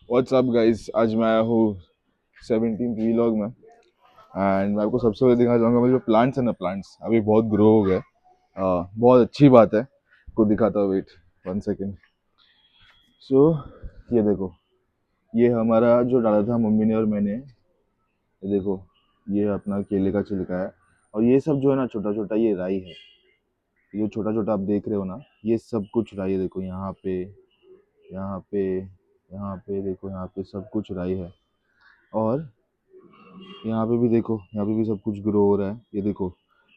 WhatsApp guys, आज मैं आया हूँ 17th व्लॉग में। एंड मैं आपको सबसे पहले दिखाना चाहूँगा, मेरे जो प्लांट्स है ना, प्लांट्स अभी बहुत ग्रो हो गए। बहुत अच्छी बात है। आपको दिखाता हूँ, वेट 1 सेकेंड। सो ये देखो, ये हमारा जो डाला था मम्मी ने और मैंने, ये देखो, ये अपना केले का छिलका है। और ये सब जो है ना, छोटा छोटा ये राई है। ये जो छोटा छोटा आप देख रहे हो ना, ये सब कुछ राई है। देखो यहाँ पे, यहाँ पे, यहाँ पे देखो, यहाँ पे सब कुछ राई है। और यहाँ पे भी देखो, यहाँ पे भी सब कुछ ग्रो हो रहा है। ये देखो,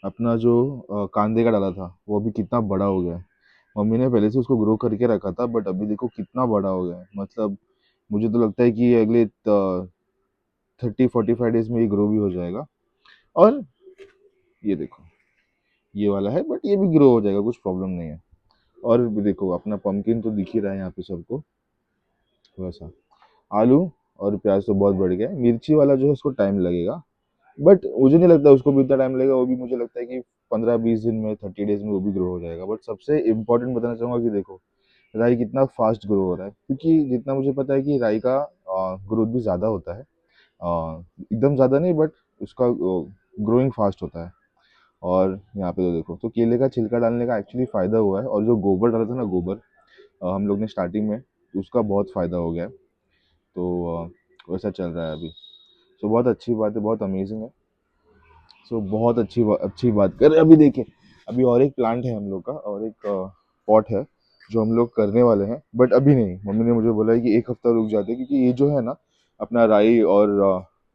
अपना जो कांदे का डाला था वो अभी कितना बड़ा हो गया है। मम्मी ने पहले से उसको ग्रो करके रखा था, बट अभी देखो कितना बड़ा हो गया है। मतलब मुझे तो लगता है कि ये अगले 30-45 डेज में ये ग्रो भी हो जाएगा। और ये देखो, ये वाला है, बट ये भी ग्रो हो जाएगा, कुछ प्रॉब्लम नहीं है। और भी देखो, अपना पंपकिन तो दिख ही रहा है यहाँ पे सबको। वैसा आलू और प्याज तो बहुत बढ़ गया है। मिर्ची वाला जो है उसको टाइम लगेगा, बट मुझे नहीं लगता उसको भी इतना टाइम लगेगा। वो भी मुझे लगता है कि 15-20 दिन में, 30 डेज में वो भी ग्रो हो जाएगा। बट सबसे इम्पोर्टेंट बताना चाहूँगा कि देखो, राई कितना फास्ट ग्रो हो रहा है, क्योंकि जितना मुझे पता है कि राई का ग्रोथ भी ज़्यादा होता है। एकदम ज़्यादा नहीं, बट उसका ग्रोइंग फास्ट होता है। और यहाँ पे तो देखो, तो केले का छिलका डालने का एक्चुअली फ़ायदा हुआ है। और जो गोबर डाला था ना, गोबर हम लोग ने स्टार्टिंग में, उसका बहुत फ़ायदा हो गया है। तो वैसा चल रहा है अभी। सो बहुत अच्छी बात है, बहुत अमेजिंग है। सो बहुत अच्छी बात कर। अभी देखिए, अभी और एक प्लांट है हम लोग का, और एक पॉट है जो हम लोग करने वाले हैं, बट अभी नहीं। मम्मी ने मुझे बोला है कि एक हफ्ता रुक जाते हैं, क्योंकि ये जो है ना, अपना राई और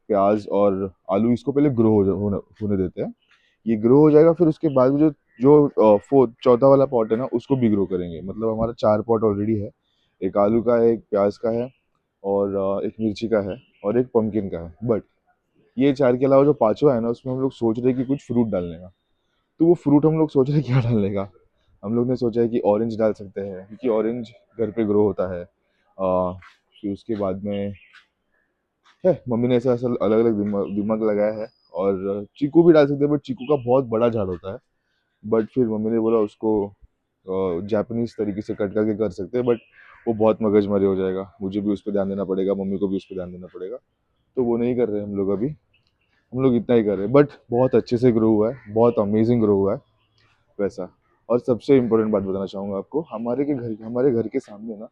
प्याज और आलू, इसको पहले ग्रो होने देते हैं। ये ग्रो हो जाएगा, फिर उसके बाद जो जो फोर्थ चौथा वाला पॉट है ना, उसको भी ग्रो करेंगे। मतलब हमारा 4 पॉट ऑलरेडी है। एक आलू का है, एक प्याज का है, और एक मिर्ची का है, और एक पम्पकिन का है। बट ये 4 के अलावा जो पांचवा है ना, उसमें हम लोग सोच रहे हैं कि कुछ फ्रूट डालने का। तो वो फ्रूट हम लोग सोच रहे हैं क्या डालने का। हम लोग ने सोचा है कि ऑरेंज डाल सकते हैं, क्योंकि ऑरेंज घर पे ग्रो होता है। फिर उसके बाद में है, मम्मी ने ऐसा ऐसा अलग अलग दिमाग दिमाग लगाया है। और चीकू भी डाल सकते हैं, बट चीकू का बहुत बड़ा झाड़ होता है। बट फिर मम्मी ने बोला उसको जापानीज तरीके से कट करके कर सकते हैं, बट वो बहुत मगजमारी हो जाएगा। मुझे भी उस पर ध्यान देना पड़ेगा, मम्मी को भी उस पर ध्यान देना पड़ेगा। तो वो नहीं कर रहे हम लोग अभी। हम लोग इतना ही कर रहे हैं, बट बहुत अच्छे से ग्रो हुआ है, बहुत अमेजिंग ग्रो हुआ है। वैसा। और सबसे इम्पोर्टेंट बात बताना चाहूँगा आपको, हमारे घर के सामने ना,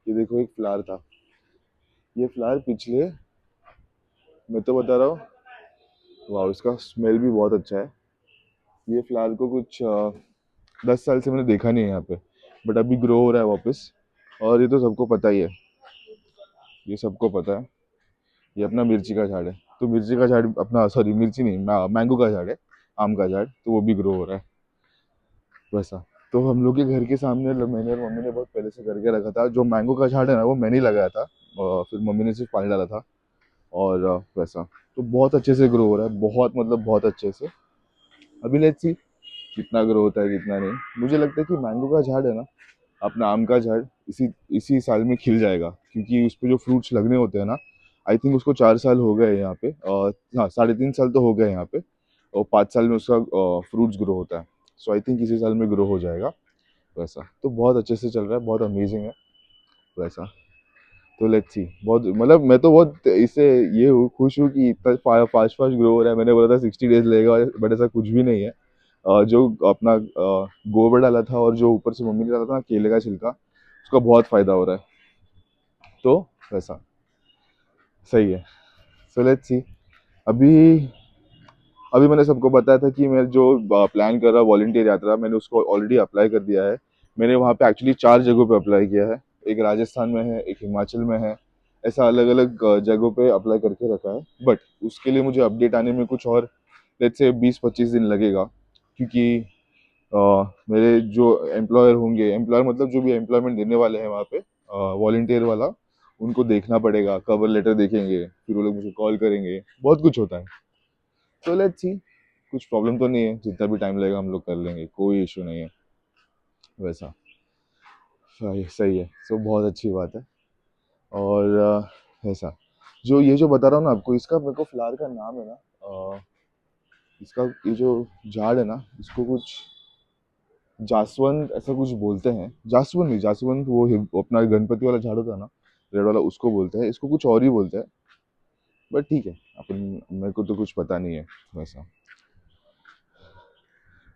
ये देखो एक फ्लावर था। ये फ्लावर पिछले, मैं तो बता रहा हूँ, वाह, इसका स्मेल भी बहुत अच्छा है। ये फ्लावर को कुछ 10 साल से मैंने देखा नहीं है यहाँ पे, बट अभी ग्रो हो रहा है वापस। और ये तो सबको पता ही है, ये सबको पता है। ये अपना मिर्ची का झाड़ है। तो मिर्ची का झाड़ अपना, सॉरी मिर्ची नहीं, मैंगो का झाड़ है, आम का झाड़, तो वो भी ग्रो हो रहा है। वैसा। तो हम लोग के घर के सामने मैंने और मम्मी ने बहुत पहले से करके रखा था। जो मैंगो का झाड़ है ना, वो मैंने ही लगाया था। फिर मम्मी ने सिर्फ पानी डाला था। और वैसा। तो बहुत अच्छे से ग्रो हो रहा है, बहुत मतलब बहुत अच्छे से। अभी लेट्स सी कितना ग्रो होता है, कितना नहीं। मुझे लगता है कि मैंगो का झाड़ है ना, अपना आम का झाड़ इसी इसी साल में खिल जाएगा, क्योंकि उस पे जो फ्रूट्स लगने होते हैं ना, आई थिंक उसको 4 साल हो गए हैं यहाँ पे, और हाँ 3.5 साल तो हो गए यहाँ पे। और 5 साल में उसका फ्रूट्स ग्रो होता है। सो आई थिंक इसी साल में ग्रो हो जाएगा। वैसा तो बहुत अच्छे से चल रहा है, बहुत अमेजिंग है। वैसा। तो लेट्स सी, बहुत मतलब मैं तो बहुत इससे ये हूँ, खुश हूँ कि इतना फास्ट फास्ट ग्रो हो रहा है। मैंने बोला था 60 डेज लगेगा, बट ऐसा कुछ भी नहीं है। जो अपना गोबर डाला था, और जो ऊपर से मम्मी ने डाला था ना, केले का छिलका, उसका बहुत फायदा हो रहा है। तो वैसा सही है। So let's see. अभी अभी मैंने सबको बताया था कि मैं जो प्लान कर रहा वॉलंटियर यात्रा, मैंने उसको ऑलरेडी अप्लाई कर दिया है। मैंने वहाँ पे एक्चुअली 4 जगहों पे अप्लाई किया है। एक राजस्थान में है, एक हिमाचल में है। ऐसा अलग अलग जगहों पे अप्लाई करके रखा है। बट उसके लिए मुझे अपडेट आने में कुछ और, लेट्स से 20-25 दिन लगेगा। क्योंकि मेरे जो एम्प्लॉयर होंगे, एम्प्लॉयर मतलब जो भी एम्प्लॉयमेंट देने वाले हैं वहाँ पे, वॉलंटियर वाला, उनको देखना पड़ेगा, कवर लेटर देखेंगे, फिर वो लोग मुझे कॉल करेंगे, बहुत कुछ होता है। तो लेट्स सी। कुछ प्रॉब्लम तो नहीं है, जितना भी टाइम लगेगा हम लोग कर लेंगे, कोई इशू नहीं है। वैसा। सही सही है। सो बहुत अच्छी बात है। और ऐसा, जो ये जो बता रहा हूँ ना आपको, इसका मेरे को फ्लावर का नाम है ना, इसका ये जो झाड़ है ना, इसको कुछ जासवंत ऐसा कुछ बोलते हैं। जासवंत नहीं, जासवंत वो अपना गणपति वाला झाड़ होता है ना, रेड वाला उसको बोलते हैं, इसको कुछ और ही बोलते हैं, बट ठीक है, अपन मेरे को तो कुछ पता नहीं है वैसा।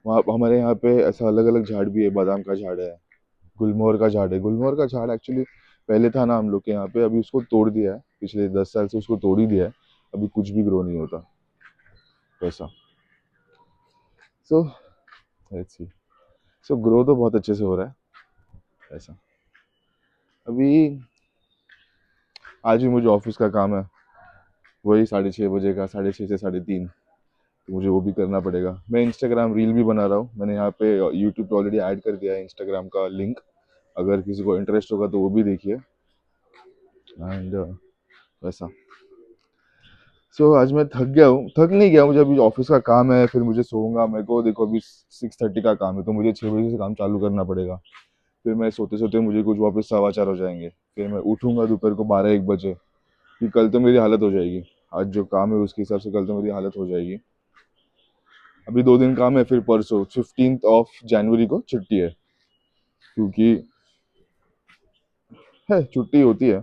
वहाँ हमारे यहाँ पे ऐसा अलग अलग झाड़ भी है, बादाम का झाड़ है, गुलमोहर का झाड़ है। गुलमोहर का झाड़ एक्चुअली पहले था ना हम लोग के यहाँ पे, अभी उसको तोड़ दिया है, पिछले 10 साल से उसको तोड़ ही दिया है, अभी कुछ भी ग्रो नहीं होता वैसा। So let's see. So grow तो बहुत अच्छे से हो रहा है ऐसा। अभी आज भी मुझे ऑफिस का काम है, वही 6:30 बजे का, 6:30 से 3:30, तो मुझे वो भी करना पड़ेगा। मैं इंस्टाग्राम रील भी बना रहा हूँ, मैंने यहाँ पे यूट्यूब पे ऑलरेडी ऐड कर दिया है इंस्टाग्राम का लिंक, अगर किसी को इंटरेस्ट होगा तो वो भी देखिए। एंड वैसा। सो आज मैं थक गया हूँ, थक नहीं गया, मुझे अभी ऑफिस का काम है, फिर मुझे सोऊंगा। मेरे को देखो अभी 6:30 का काम है, तो मुझे 6 बजे से काम चालू करना पड़ेगा। फिर मैं सोते सोते मुझे कुछ वापस 4:15 हो जाएंगे, फिर मैं उठूंगा दोपहर को 12-1 बजे, कि कल तो मेरी हालत हो जाएगी। आज जो काम है उसके हिसाब से कल तो मेरी हालत हो जाएगी। अभी 2 दिन काम है, फिर परसों 15 जनवरी को छुट्टी है, क्योंकि है छुट्टी होती है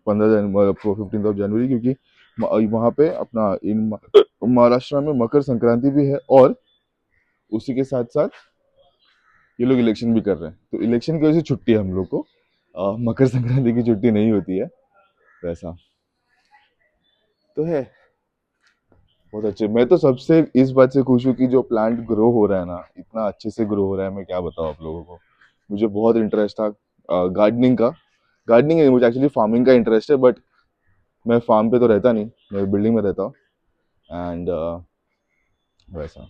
15 जनवरी क्योंकि वहाँ पे अपना इन महाराष्ट्र में मकर संक्रांति भी है, और उसी के साथ साथ ये लोग इलेक्शन भी कर रहे हैं, तो इलेक्शन की वजह से छुट्टी है हम लोग को। मकर संक्रांति की छुट्टी नहीं होती है वैसा। तो है बहुत अच्छे। मैं तो सबसे इस बात से खुश हूँ कि जो प्लांट ग्रो हो रहा है ना, इतना अच्छे से ग्रो हो रहा है, मैं क्या बताऊँ आप लोगों को। मुझे बहुत इंटरेस्ट था गार्डनिंग का। गार्डनिंग है, मुझे एक्चुअली फार्मिंग का इंटरेस्ट है, बट मैं फार्म पे तो रहता नहीं, मैं बिल्डिंग में रहता हूँ। एंड वैसा।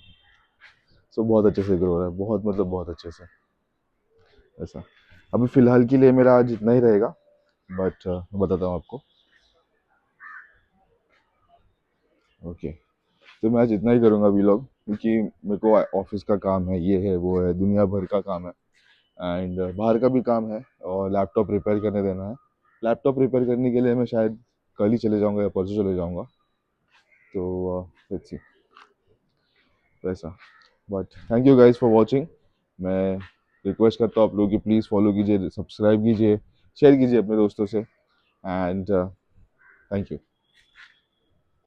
सो बहुत अच्छे से ग्रो हो रहा है, बहुत मतलब बहुत अच्छे से ऐसा। अभी फिलहाल के लिए मेरा आज इतना ही रहेगा, बट मैं बताता हूँ आपको। ओके, तो मैं आज इतना ही करूँगा व्लॉग, क्योंकि मेरे को ऑफिस का काम है, ये है वो है, दुनिया भर का काम है, एंड बाहर का भी काम है, और लैपटॉप रिपेयर करने देना है। लैपटॉप रिपेयर करने के लिए मैं शायद कल ही चले जाऊँगा या परसों चले जाऊँगा, तो लेट्स सी वैसा। But thank you guys for watching. मैं रिक्वेस्ट करता हूँ आप लोगों की, प्लीज़ फॉलो कीजिए, सब्सक्राइब कीजिए, शेयर कीजिए अपने दोस्तों से, एंड थैंक यू।